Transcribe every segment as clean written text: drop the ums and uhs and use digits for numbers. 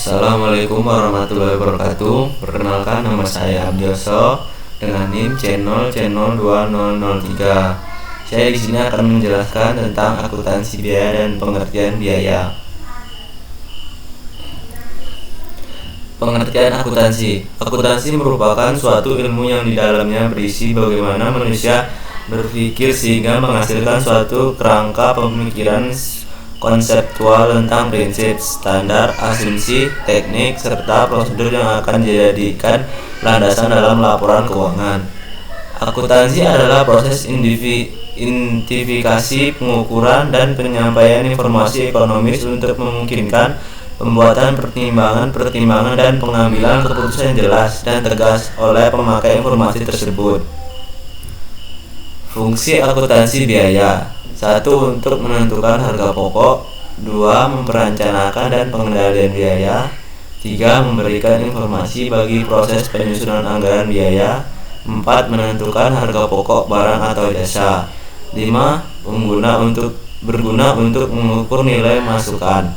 Assalamualaikum warahmatullahi wabarakatuh. Perkenalkan, nama saya Abdioso dengan NIM channel 2003. Saya di sini akan menjelaskan tentang akuntansi biaya dan pengertian biaya. Pengertian akuntansi. Akuntansi merupakan suatu ilmu yang di dalamnya berisi bagaimana manusia berpikir sehingga menghasilkan suatu kerangka pemikiran konseptual tentang prinsip, standar, asumsi, teknik, serta prosedur yang akan dijadikan landasan dalam laporan keuangan. Akuntansi adalah proses identifikasi, pengukuran, dan penyampaian informasi ekonomis untuk memungkinkan pembuatan pertimbangan dan pengambilan keputusan jelas dan tegas oleh pemakai informasi tersebut. Fungsi akuntansi biaya: 1. Untuk menentukan harga pokok. 2. Memperencanakan dan pengendalian biaya. 3. Memberikan informasi bagi proses penyusunan anggaran biaya. 4. Menentukan harga pokok barang atau jasa. 5. Berguna untuk mengukur nilai masukan.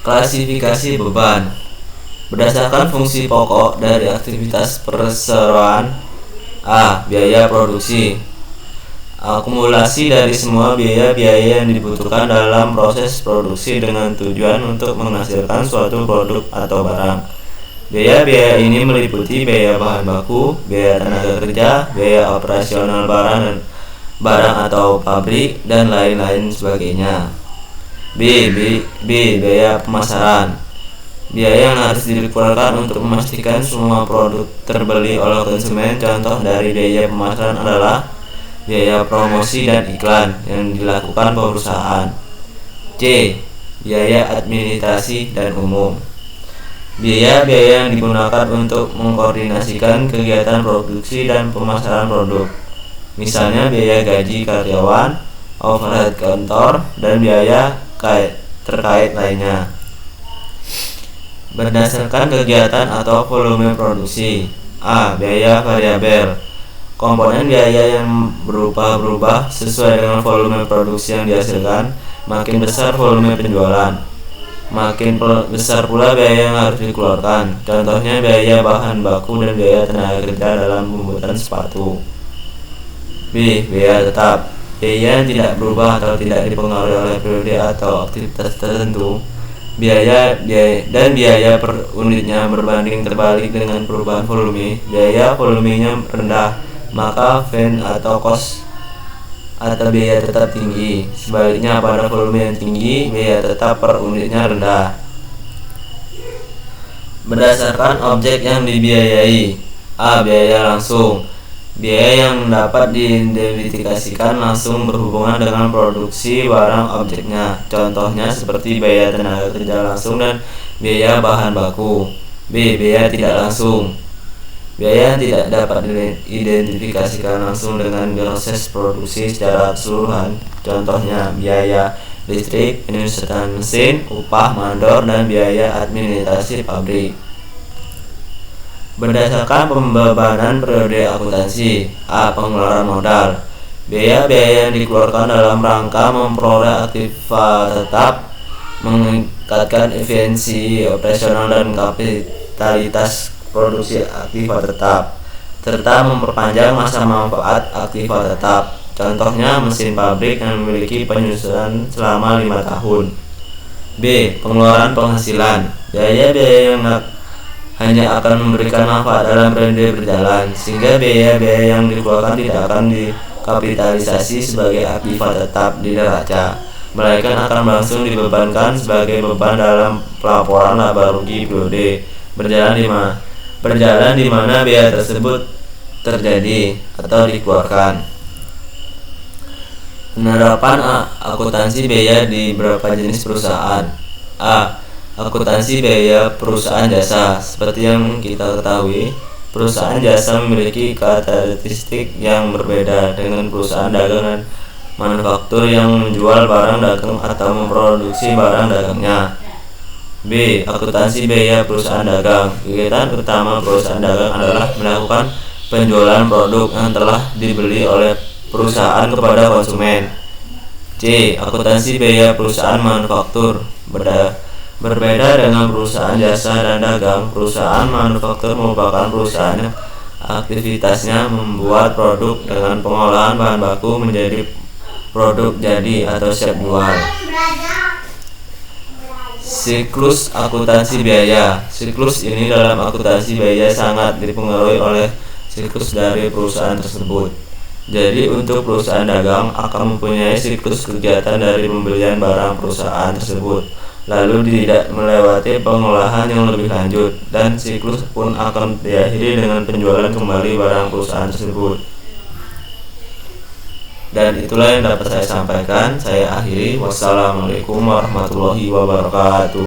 Klasifikasi beban berdasarkan fungsi pokok dari aktivitas perseroan. A. Biaya produksi: akumulasi dari semua biaya-biaya yang dibutuhkan dalam proses produksi dengan tujuan untuk menghasilkan suatu produk atau barang. Biaya-biaya ini meliputi biaya bahan baku, biaya tenaga kerja, biaya operasional barang atau pabrik, dan lain-lain sebagainya. B. Biaya pemasaran: biaya yang harus dikeluarkan untuk memastikan semua produk terbeli oleh konsumen. Contoh dari biaya pemasaran adalah biaya promosi dan iklan yang dilakukan perusahaan. C. Biaya administrasi dan umum: biaya-biaya yang digunakan untuk mengkoordinasikan kegiatan produksi dan pemasaran produk, misalnya biaya gaji karyawan, overhead kantor, dan biaya terkait lainnya. Berdasarkan kegiatan atau volume produksi. A. Biaya variabel: komponen biaya yang berubah sesuai dengan volume produksi yang dihasilkan. Makin besar volume penjualan, makin besar pula biaya yang harus dikeluarkan. Contohnya biaya bahan baku dan biaya tenaga kerja dalam pembuatan sepatu. B. Biaya tetap: biaya yang tidak berubah atau tidak dipengaruhi oleh periode atau aktivitas tertentu. Biaya per unitnya berbanding terbalik dengan perubahan volume. Biaya volumenya rendah, maka VAN atau cost atau biaya tetap tinggi. Sebaliknya, pada volume yang tinggi, biaya tetap per unitnya rendah. Berdasarkan objek yang dibiayai. A. Biaya langsung: biaya yang dapat diidentifikasikan langsung berhubungan dengan produksi barang objeknya. Contohnya seperti biaya tenaga kerja langsung dan biaya bahan baku. B. Biaya tidak langsung: biaya yang tidak dapat diidentifikasikan langsung dengan proses produksi secara keseluruhan. Contohnya biaya listrik, penyusutan mesin, upah mandor, dan biaya administrasi pabrik. Berdasarkan pembebanan periode akuntansi. A. Pengeluaran modal: biaya-biaya yang dikeluarkan dalam rangka memperoleh aktiva tetap, meningkatkan efisiensi operasional dan kapitalitas produksi aktiva tetap, serta memperpanjang masa manfaat aktiva tetap. Contohnya mesin pabrik yang memiliki penyusutan selama 5 tahun. B. Pengeluaran penghasilan: biaya-biaya yang hanya akan memberikan manfaat dalam periode berjalan, sehingga biaya-biaya yang dikeluarkan tidak akan dikapitalisasi sebagai aktiva tetap di neraca, melainkan akan langsung dibebankan sebagai beban dalam pelaporan laba rugi periode berjalan di mana biaya tersebut terjadi atau dikeluarkan. Penerapan akuntansi biaya di beberapa jenis perusahaan. A. Akuntansi biaya perusahaan jasa: seperti yang kita ketahui, perusahaan jasa memiliki karakteristik yang berbeda dengan perusahaan dagang dan manufaktur yang menjual barang dagang atau memproduksi barang dagangnya. B. Akuntansi biaya perusahaan dagang: kegiatan utama perusahaan dagang adalah melakukan penjualan produk yang telah dibeli oleh perusahaan kepada konsumen. C. Akuntansi biaya perusahaan manufaktur: Berbeda dengan perusahaan jasa dan dagang, perusahaan manufaktur merupakan perusahaan yang aktivitasnya membuat produk dengan pengolahan bahan baku menjadi produk jadi atau siap jual. Siklus akuntansi biaya. Siklus ini dalam akuntansi biaya sangat dipengaruhi oleh siklus dari perusahaan tersebut. Jadi untuk perusahaan dagang akan mempunyai siklus kegiatan dari pembelian barang perusahaan tersebut, lalu tidak melewati pengolahan yang lebih lanjut, dan siklus pun akan diakhiri dengan penjualan kembali barang perusahaan tersebut. Dan itulah yang dapat saya sampaikan. Saya akhiri. Wassalamualaikum warahmatullahi wabarakatuh.